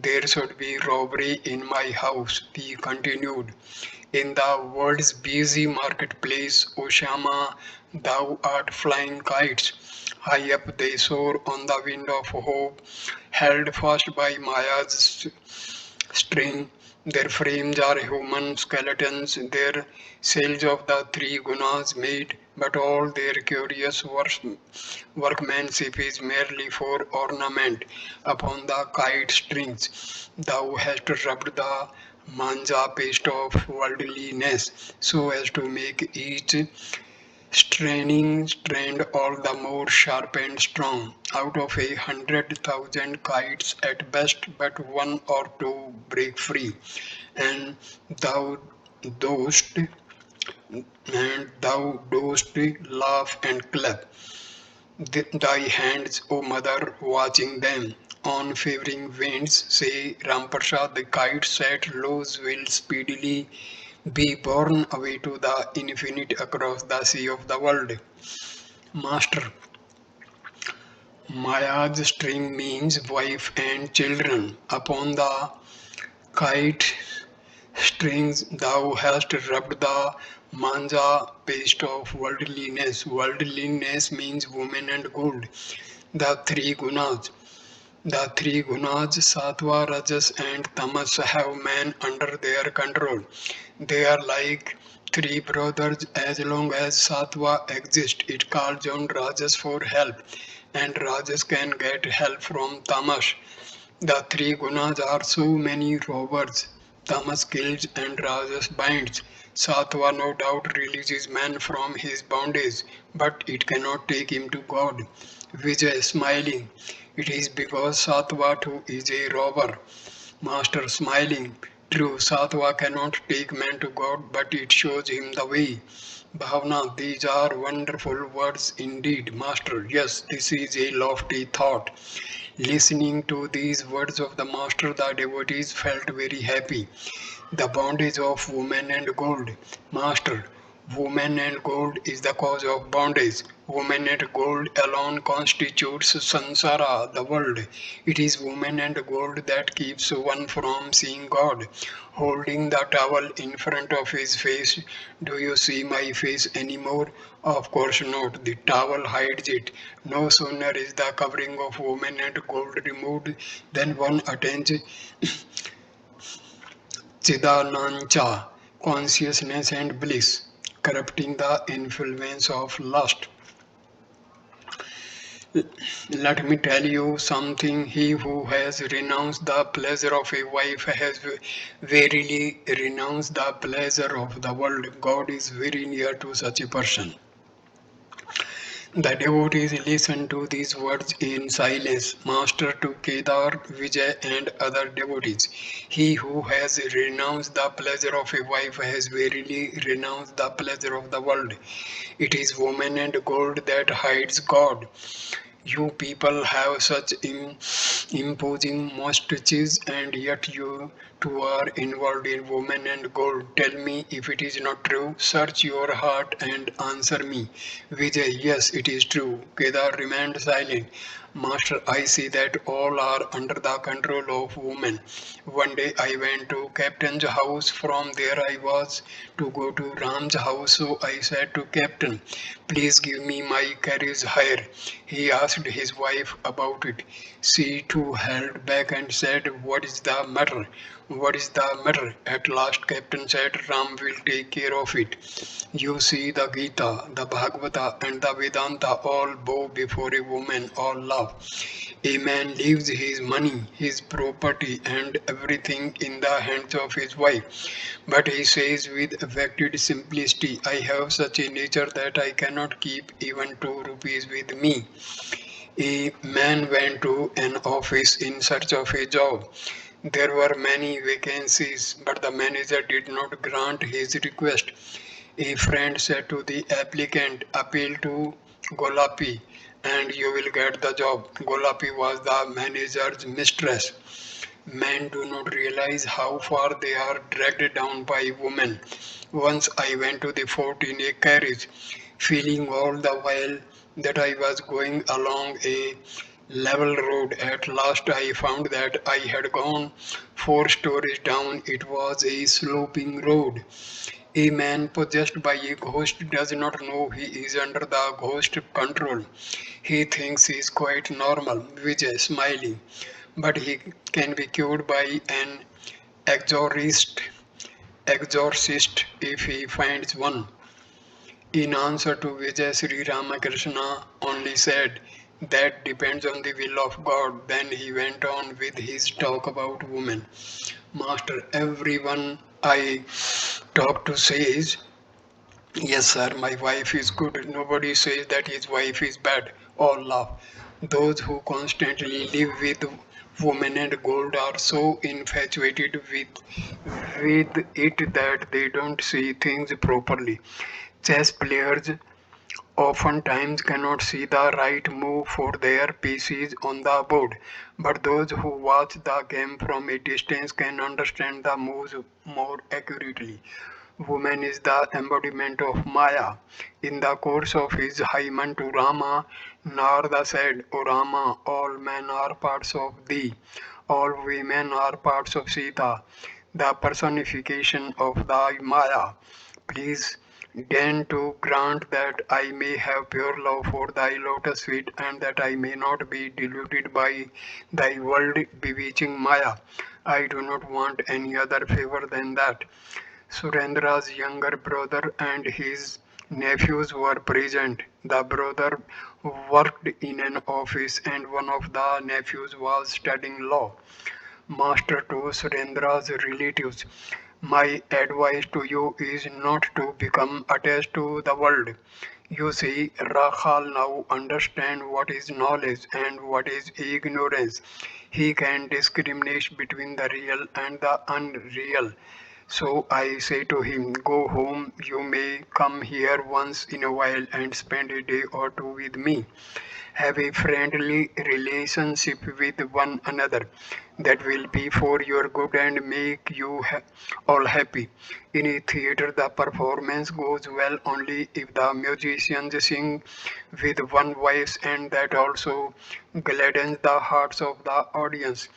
there should be robbery in my house." He continued, "In the world's busy marketplace, O Shama, thou art flying kites. High up they soar on the wind of hope, held fast by Maya's string. Their frames are human skeletons, their sails of the 3 gunas made, but all their curious workmanship is merely for ornament upon the kite strings. Thou hast rubbed the manja paste of worldliness so as to make each straining strand all the more sharp and strong. Out of 100,000 kites at best, but one or two break free, and thou dost thou dost laugh and clap thy hands, O mother, watching them. On favoring winds, say Ramprasad, the kite set loose will speedily be borne away to the infinite across the sea of the world. Master, Maya's string means wife and children. Upon the kite strings thou hast rubbed the manja paste of worldliness. Worldliness means woman and gold. The 3 gunas. The 3 gunas, sattva, rajas, and tamas, have man under their control. They are like 3 brothers. As long as sattva exists, it calls on rajas for help, and rajas can get help from tamas. The 3 gunas are so many robbers. Tamas kills and Rajas binds. Sattva no doubt releases man from his bondage, but it cannot take him to God. Vijay, smiling, "It is because Sattva too is a robber." Master, smiling, "True, Sattva cannot take man to God, but it shows him the way." Bhavna, these are wonderful words indeed. Master, yes, this is a lofty thought. Listening to these words of the Master, the devotees felt very happy. The bondage of woman and gold. Master, woman and gold is the cause of bondage. Woman and gold alone constitutes sansara, the world. It is woman and gold that keeps one from seeing God. Holding the towel in front of his face, "Do you see my face anymore?" Of course not. The towel hides it. No sooner is the covering of woman and gold removed than one attains Chidanancha, consciousness and bliss, corrupting the influence of lust. Let me tell you something. He who has renounced the pleasure of a wife has verily renounced the pleasure of the world. God is very near to such a person. The devotees listened to these words in silence. Master to Kedar, Vijay, and other devotees. He who has renounced the pleasure of a wife has verily renounced the pleasure of the world. It is woman and gold that hides God. You people have such imposing mustaches, and yet you two are involved in woman and gold. Tell me if it is not true. Search your heart and answer me. Vijay, yes, it is true. Kedar remained silent. Master, I see that all are under the control of women. One day I went to Captain's house. From there I was to go to Ram's house. So I said to Captain, please give me my carriage hire. He asked his wife about it. She too held back and said, what is the matter? What is the matter? At last Captain said, Ram will take care of it. You see, the Gita, the Bhagavata, and the Vedanta all bow before a woman, all love. A man leaves his money, his property, and everything in the hands of his wife. But he says with affected simplicity, I have such a nature that I cannot keep even 2 rupees with me. A man went to an office in search of a job. There were many vacancies, but the manager did not grant his request. A friend said to the applicant, appeal to Golapi and you will get the job. Golapi was the manager's mistress. Men do not realize how far they are dragged down by women. Once I went to the fort in a carriage, feeling all the while that I was going along a level road. At last I found that I had gone 4 stories down. It was a sloping road. A man possessed by a ghost does not know he is under the ghost control. He thinks he is quite normal, Vijay smiling, but he can be cured by an exorcist, exorcist if he finds one. In answer to Vijay, Sri Ramakrishna only said, that depends on the will of God. Then he went on with his talk about women. Master, everyone I talk to says, yes, sir, my wife is good. Nobody says that his wife is bad. All laugh. Those who constantly live with women and gold are so infatuated with it that they don't see things properly. Chess players oftentimes cannot see the right move for their pieces on the board, but those who watch the game from a distance can understand the moves more accurately. Woman is the embodiment of Maya. In the course of his hymen to Rama, Narada said, O Rama, all men are parts of thee, all women are parts of Sita, the personification of thy Maya. Please deign to grant that I may have pure love for thy lotus feet and that I may not be deluded by thy world bewitching Maya. I do not want any other favor than that. Surendra's younger brother and his nephews were present. The brother worked in an office and one of the nephews was studying law. Master to Surendra's relatives, my advice to you is not to become attached to the world. You see, Rakhal now understands what is knowledge and what is ignorance. He can discriminate between the real and the unreal. So I say to him, go home, you may come here once in a while and spend a day or two with me. Have a friendly relationship with one another. That will be for your good and make you all happy. In a theater, the performance goes well only if the musicians sing with one voice and that also gladdens the hearts of the audience.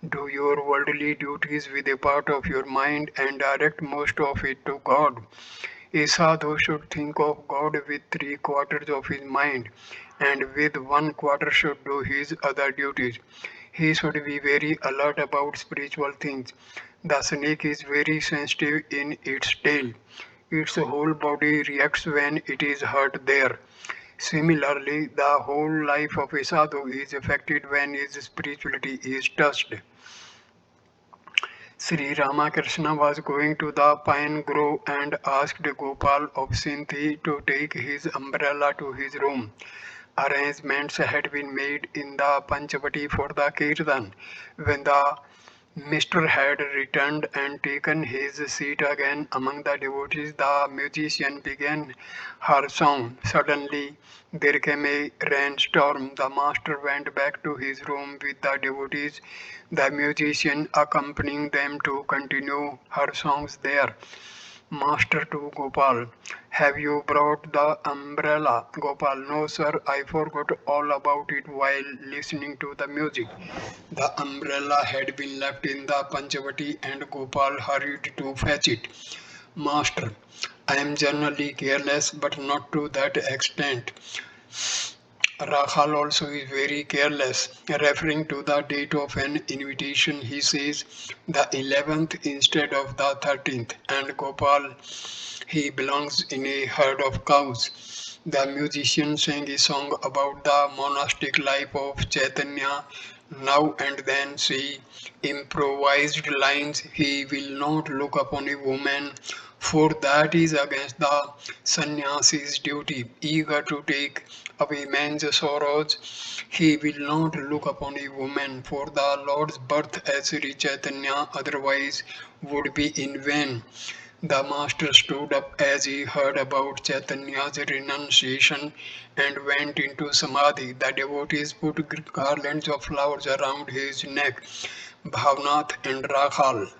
Do your worldly duties with a part of your mind and direct most of it to God. A sadhu should think of God with 3 quarters of his mind, and with 1 quarter should do his other duties. He should be very alert about spiritual things. The snake is very sensitive in its tail. Its whole body reacts when it is hurt there. Similarly, the whole life of a sadhu is affected when his spirituality is touched. Sri Ramakrishna was going to the pine grove and asked Gopal of Sinti to take his umbrella to his room. Arrangements had been made in the Panchavati for the Kirtan. When the Mr. had returned and taken his seat again among the devotees. The musician began her song. Suddenly there came a rainstorm. The master went back to his room with the devotees, the musician accompanying them to continue her songs there. Master to Gopal, have you brought the umbrella? Gopal, no sir, I forgot all about it while listening to the music. The umbrella had been left in the Panchavati and Gopal hurried to fetch it. Master, I am generally careless but not to that extent. Rahal also is very careless. Referring to the date of an invitation, he says the 11th instead of the 13th, and Gopal, he belongs in a herd of cows. The musician sang a song about the monastic life of Chaitanya. Now and then she improvised lines. He will not look upon a woman, for that is against the sannyasi's duty. Eager to take away man's sorrows, he will not look upon a woman, for the Lord's birth as Sri Chaitanya otherwise would be in vain. The master stood up as he heard about Chaitanya's renunciation and went into samadhi. The devotees put garlands of flowers around his neck. Bhavnath and Rakhal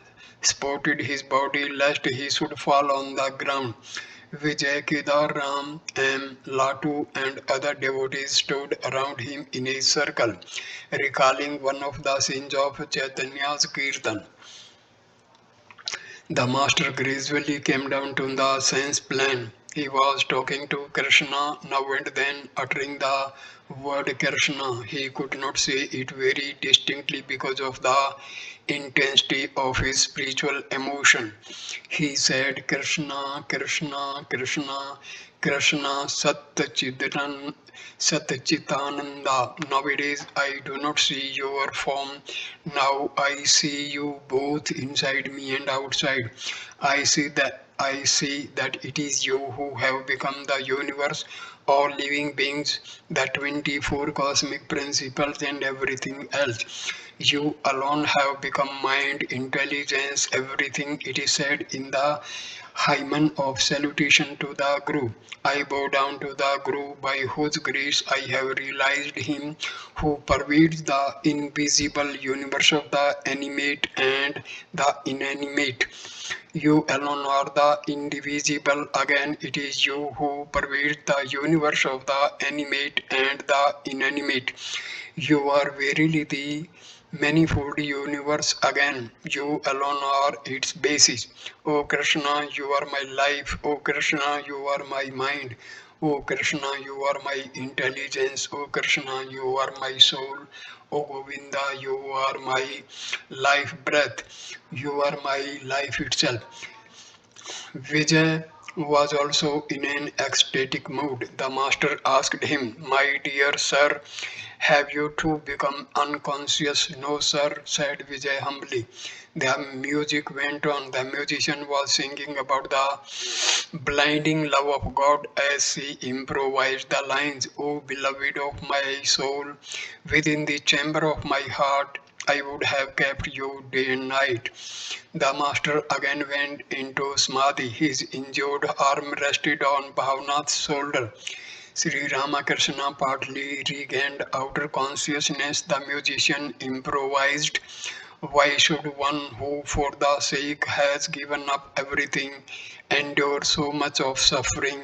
supported his body lest he should fall on the ground. Vijay, Kedar, Ram, M, Latu, and other devotees stood around him in a circle, recalling one of the scenes of Chaitanya's Kirtan. The master gradually came down to the sense plane. He was talking to Krishna now and then, uttering the word Krishna. He could not say it very distinctly because of the intensity of his spiritual emotion. He said, Krishna, Krishna, Krishna, Krishna, Satchitananda. Nowadays I do not see your form. Now I see you both inside me and outside. I see that it is you who have become the universe, all living beings, the 24 cosmic principles and everything else. You alone have become mind, intelligence, everything. It is said in the hymen of salutation to the Guru. I bow down to the Guru by whose grace I have realized Him who pervades the invisible universe of the animate and the inanimate. You alone are the indivisible. Again, it is you who pervades the universe of the animate and the inanimate. You are verily the manifold universe. Again, you alone are its basis. O Krishna, you are my life. O Krishna, you are my mind. O Krishna, you are my intelligence. O Krishna, you are my soul. O Govinda, you are my life breath. You are my life itself. Vijay was also in an ecstatic mood. The master asked him, my dear sir, have you too become unconscious? No, sir, said Vijay humbly. The music went on. The musician was singing about the blinding love of God as he improvised the lines, O beloved of my soul, within the chamber of my heart, I would have kept you day and night. The master again went into samadhi. His injured arm rested on Bhavnath's shoulder. Sri Ramakrishna partly regained outer consciousness. The musician improvised. Why should one who, for the sake, has given up everything, endure so much of suffering?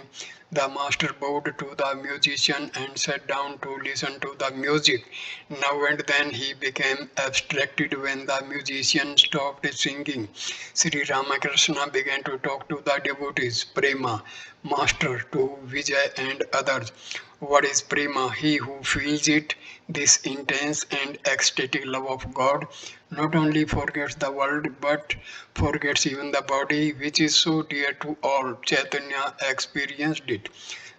The master bowed to the musician and sat down to listen to the music. Now and then he became abstracted when the musician stopped singing. Sri Ramakrishna began to talk to the devotees, Prema, Master, to Vijay and others. What is Prema? He who feels it, this intense and ecstatic love of God, not only forgets the world but forgets even the body which is so dear to all. Chaitanya experienced it.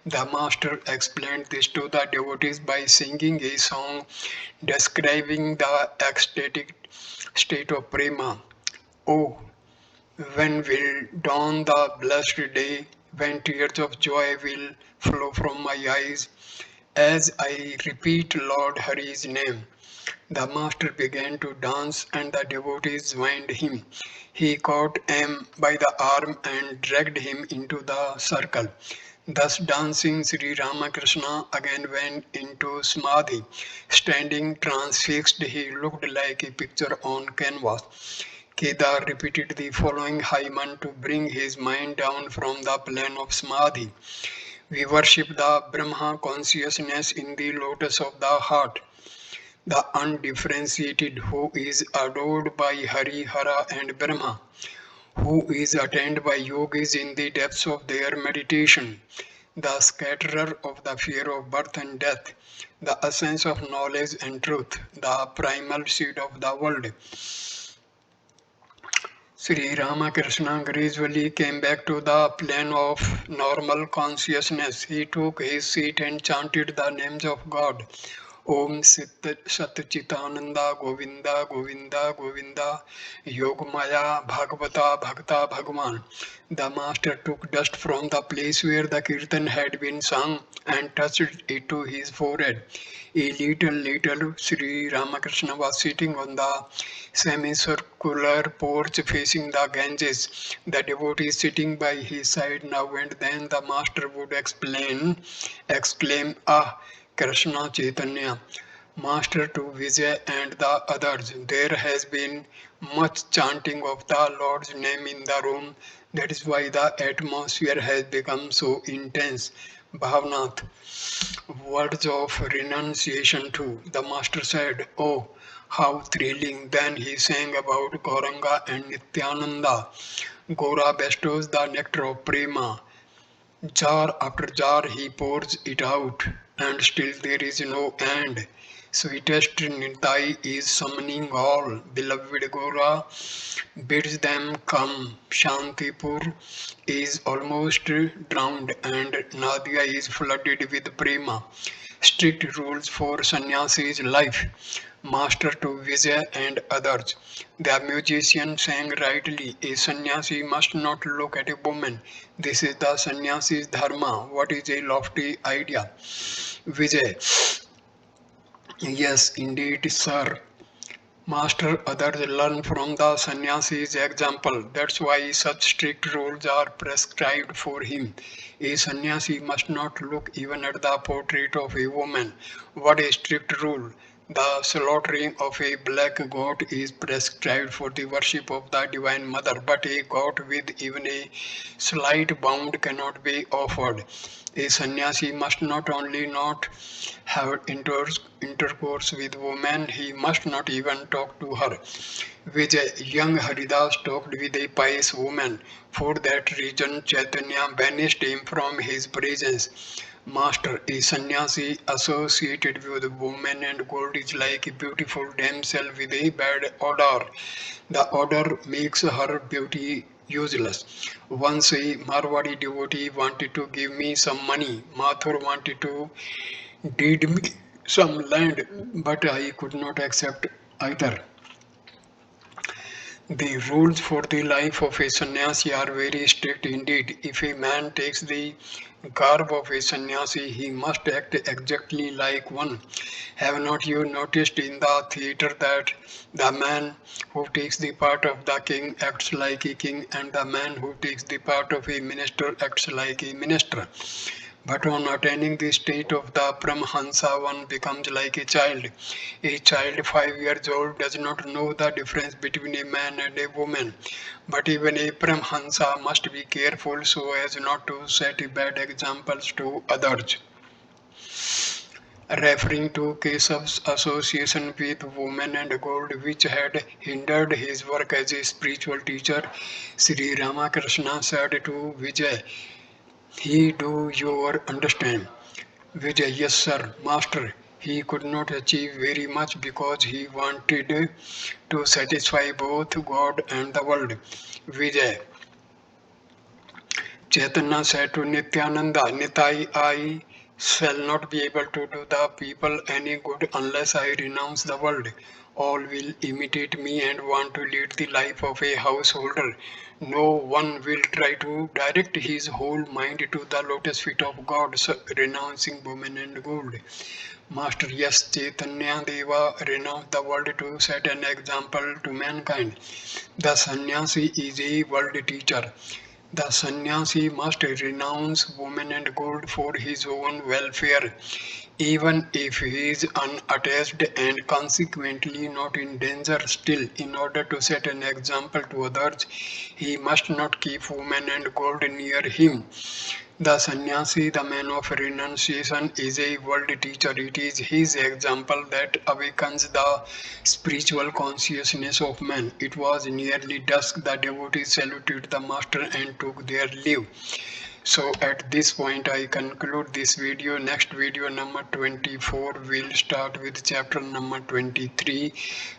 The master explained this to the devotees by singing a song describing the ecstatic state of prema. Oh, when will dawn the blessed day, when tears of joy will flow from my eyes, as I repeat Lord Hari's name. The master began to dance and the devotees joined him. He caught M by the arm and dragged him into the circle. Thus dancing, Sri Ramakrishna again went into samadhi. Standing transfixed, he looked like a picture on canvas. Kedar repeated the following hymn to bring his mind down from the plane of samadhi. We worship the Brahma consciousness in the lotus of the heart, the undifferentiated who is adored by Hari, Hara and Brahma, who is attained by yogis in the depths of their meditation, the scatterer of the fear of birth and death, the essence of knowledge and truth, the primal seed of the world. Sri Ramakrishna gradually came back to the plane of normal consciousness. He took his seat and chanted the names of God. Om Sat Chitananda Govinda Govinda Govinda Yogamaya Bhagavata Bhakta Bhagavan. The master took dust from the place where the kirtan had been sung and touched it to his forehead. A little later, Sri Ramakrishna was sitting on the semicircular porch facing the Ganges. The devotee sitting by his side now and then the master would exclaim, Ah, Krishna Chaitanya, Master to Vijay and the others. There has been much chanting of the Lord's name in the room. That is why the atmosphere has become so intense. Bhavnath, words of renunciation too. The master said, Oh, how thrilling. Then he sang about Gauranga and Nityananda. Gora bestows the nectar of prema. Jar after jar he pours it out, and still there is no end. Sweetest Nitai is summoning all. Beloved Gora bids them come. Shantipur is almost drowned, and Nadia is flooded with prema. Strict rules for sannyasis life. Master to Vijay and others. The musician sang rightly, a sannyasi must not look at a woman. This is the sannyasi's dharma. What is a lofty idea? Vijay. Yes, indeed, sir. Master, others learn from the sannyasi's example. That's why such strict rules are prescribed for him. A sannyasi must not look even at the portrait of a woman. What a strict rule! The slaughtering of a black goat is prescribed for the worship of the Divine Mother, but a goat with even a slight wound cannot be offered. A sannyasi must not only not have intercourse with women, he must not even talk to her. Vijay, young Haridas talked with a pious woman. For that reason, Chaitanya banished him from his presence. Master, a sannyasi associated with women and gold is like a beautiful damsel with a bad odor. The odor makes her beauty useless. Once a Marwadi devotee wanted to give me some money. Mathur wanted to deed me some land, but I could not accept either. The rules for the life of a sannyasi are very strict indeed. If a man takes the garb of a sannyasi, he must act exactly like one. Have not you noticed in the theatre that the man who takes the part of the king acts like a king, and the man who takes the part of a minister acts like a minister? But on attaining the state of the Paramahamsa, one becomes like a child. A child 5 years old does not know the difference between a man and a woman. But even a Paramahamsa must be careful so as not to set bad examples to others. Referring to Kesav's association with women and gold, which had hindered his work as a spiritual teacher, Sri Ramakrishna said to Vijay, he do you understand? Vijay, yes sir, master. He could not achieve very much because he wanted to satisfy both God and the world. Vijay, Chaitanya said to Nityananda, Nitai, I shall not be able to do the people any good unless I renounce the world. All will imitate me and want to lead the life of a householder. No one will try to direct his whole mind to the lotus feet of God, so renouncing women and gold. Master, yes, Chaitanya Deva renounced the world to set an example to mankind. The sannyasi is a world teacher. The sannyasi must renounce woman and gold for his own welfare, even if he is unattached and consequently not in danger. Still, in order to set an example to others, he must not keep woman and gold near him. The sannyasi, the man of renunciation, is a world teacher. It is his example that awakens the spiritual consciousness of man. It was nearly dusk. The devotees saluted the master and took their leave. So at this point I conclude this video. Next video number 24 will start with chapter number 23,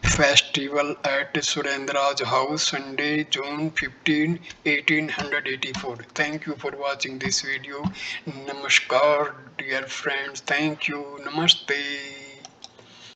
Festival at Surendra's house, Sunday, June 15, 1884. Thank you for watching this video. Namaskar dear friends. Thank you. Namaste.